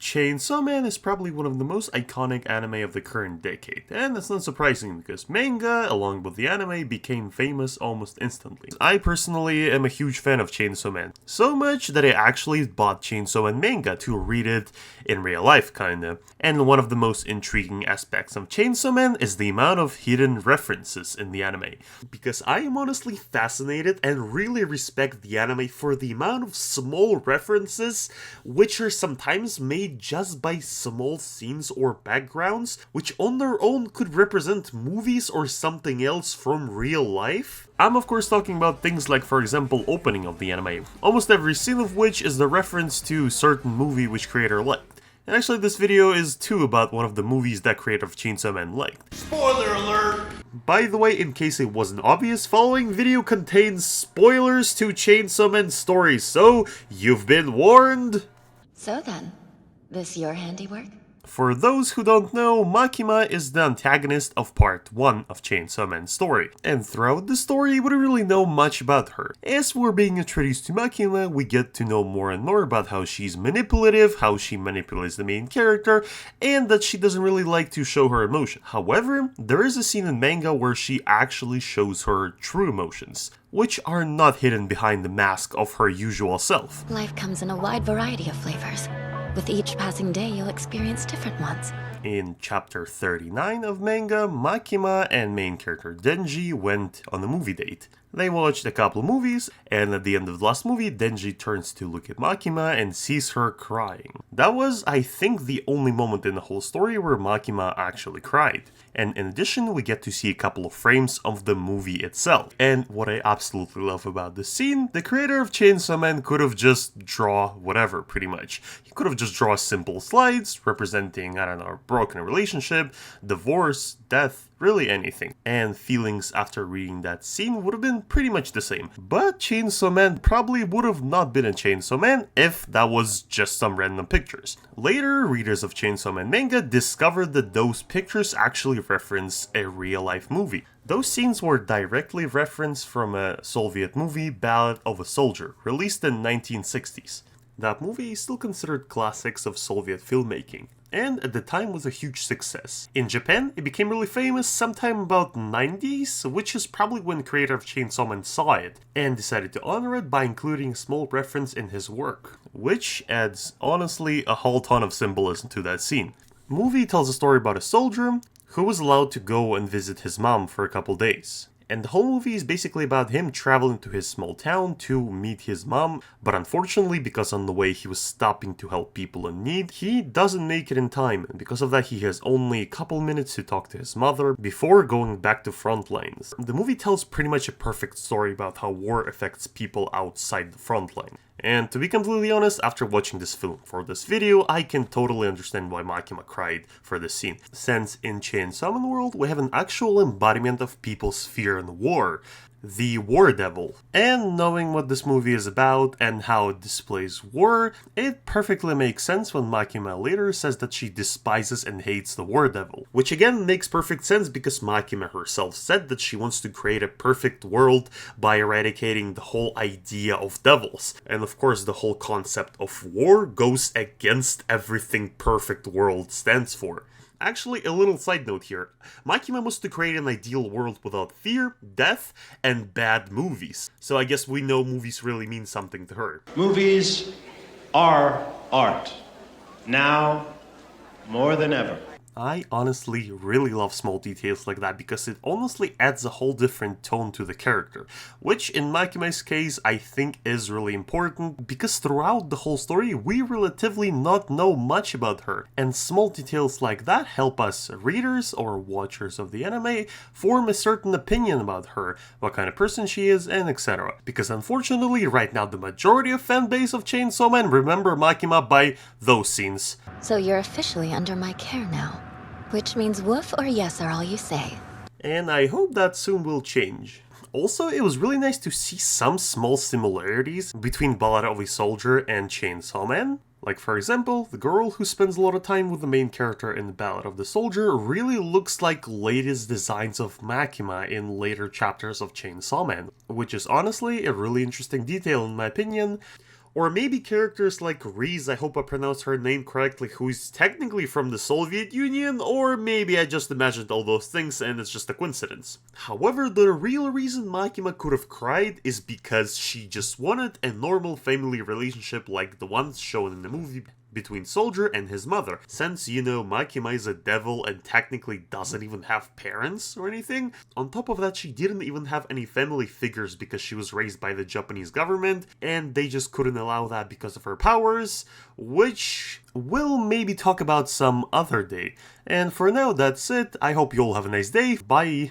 Chainsaw Man is probably one of the most iconic anime of the current decade, and that's not surprising because manga, along with the anime, became famous almost instantly. I personally am a huge fan of Chainsaw Man, so much that I actually bought Chainsaw Man manga to read it in real life kinda. And one of the most intriguing aspects of Chainsaw Man is the amount of hidden references in the anime, because I am honestly fascinated and really respect the anime for the amount of small references which are sometimes made just by small scenes or backgrounds, which on their own could represent movies or something else from real life. I'm of course talking about things like, for example, opening of the anime, almost every scene of which is the reference to a certain movie which creator liked. And actually this video is too about one of the movies that creator of Chainsaw Man liked. Spoiler alert! By the way, in case it wasn't obvious, following video contains spoilers to Chainsaw Man's story, so you've been warned! So then, this your handiwork? For those who don't know, Makima is the antagonist of part 1 of Chainsaw Man's story, and throughout the story we don't really know much about her. As we're being introduced to Makima, we get to know more and more about how she's manipulative, how she manipulates the main character, and that she doesn't really like to show her emotion. However, there is a scene in manga where she actually shows her true emotions, which are not hidden behind the mask of her usual self. Life comes in a wide variety of flavors. With each passing day, you'll experience different ones. In chapter 39 of manga, Makima and main character Denji went on a movie date. They watched a couple of movies, and at the end of the last movie, Denji turns to look at Makima and sees her crying. That was, I think, the only moment in the whole story where Makima actually cried. And in addition, we get to see a couple of frames of the movie itself. And what I absolutely love about this scene, the creator of Chainsaw Man could have just draw whatever, pretty much. He could have just drawn simple slides representing, I don't know, a broken relationship, divorce, death, really anything. And feelings after reading that scene would have been pretty much the same. But Chainsaw Man probably would have not been a Chainsaw Man if that was just some random pictures. Later, readers of Chainsaw Man manga discovered that those pictures actually reference a real-life movie. Those scenes were directly referenced from a Soviet movie, Ballad of a Soldier, released in 1960s. That movie is still considered classics of Soviet filmmaking, and at the time was a huge success. In Japan, it became really famous sometime about 90s, which is probably when creator of Chainsaw Man saw it, and decided to honor it by including a small reference in his work, which adds, honestly, a whole ton of symbolism to that scene. The movie tells a story about a soldier who was allowed to go and visit his mom for a couple days. And the whole movie is basically about him traveling to his small town to meet his mom, but unfortunately, because on the way he was stopping to help people in need, he doesn't make it in time, and because of that he has only a couple minutes to talk to his mother before going back to front lines. The movie tells pretty much a perfect story about how war affects people outside the front line. And to be completely honest, after watching this film for this video, I can totally understand why Makima cried for this scene, since in Chainsaw Man world we have an actual embodiment of people's fear in war, the War Devil. And knowing what this movie is about and how it displays war, it perfectly makes sense when Makima later says that she despises and hates the War Devil. Which again makes perfect sense because Makima herself said that she wants to create a perfect world by eradicating the whole idea of devils. And of course the whole concept of war goes against everything perfect world stands for. Actually, a little side note here. Makima wants to create an ideal world without fear, death, and bad movies. So I guess we know movies really mean something to her. Movies are art. Now, more than ever. I honestly really love small details like that because it honestly adds a whole different tone to the character, which in Makima's case I think is really important because throughout the whole story we relatively not know much about her, and small details like that help us readers or watchers of the anime form a certain opinion about her, what kind of person she is, and etc. Because unfortunately right now the majority of fan base of Chainsaw Man remember Makima by those scenes. So you're officially under my care now. Which means woof or yes are all you say. And I hope that soon will change. Also, it was really nice to see some small similarities between Ballad of a Soldier and Chainsaw Man. Like for example, the girl who spends a lot of time with the main character in the Ballad of the Soldier really looks like latest designs of Makima in later chapters of Chainsaw Man, which is honestly a really interesting detail in my opinion. Or maybe characters like Reese, I hope I pronounced her name correctly, who's technically from the Soviet Union, or maybe I just imagined all those things and it's just a coincidence. However, the real reason Makima could have cried is because she just wanted a normal family relationship like the ones shown in the movie between Soldier and his mother. Since, Makima is a devil and technically doesn't even have parents or anything, on top of that she didn't even have any family figures because she was raised by the Japanese government and they just couldn't allow that because of her powers, which we'll maybe talk about some other day. And for now, that's it. I hope you all have a nice day. Bye!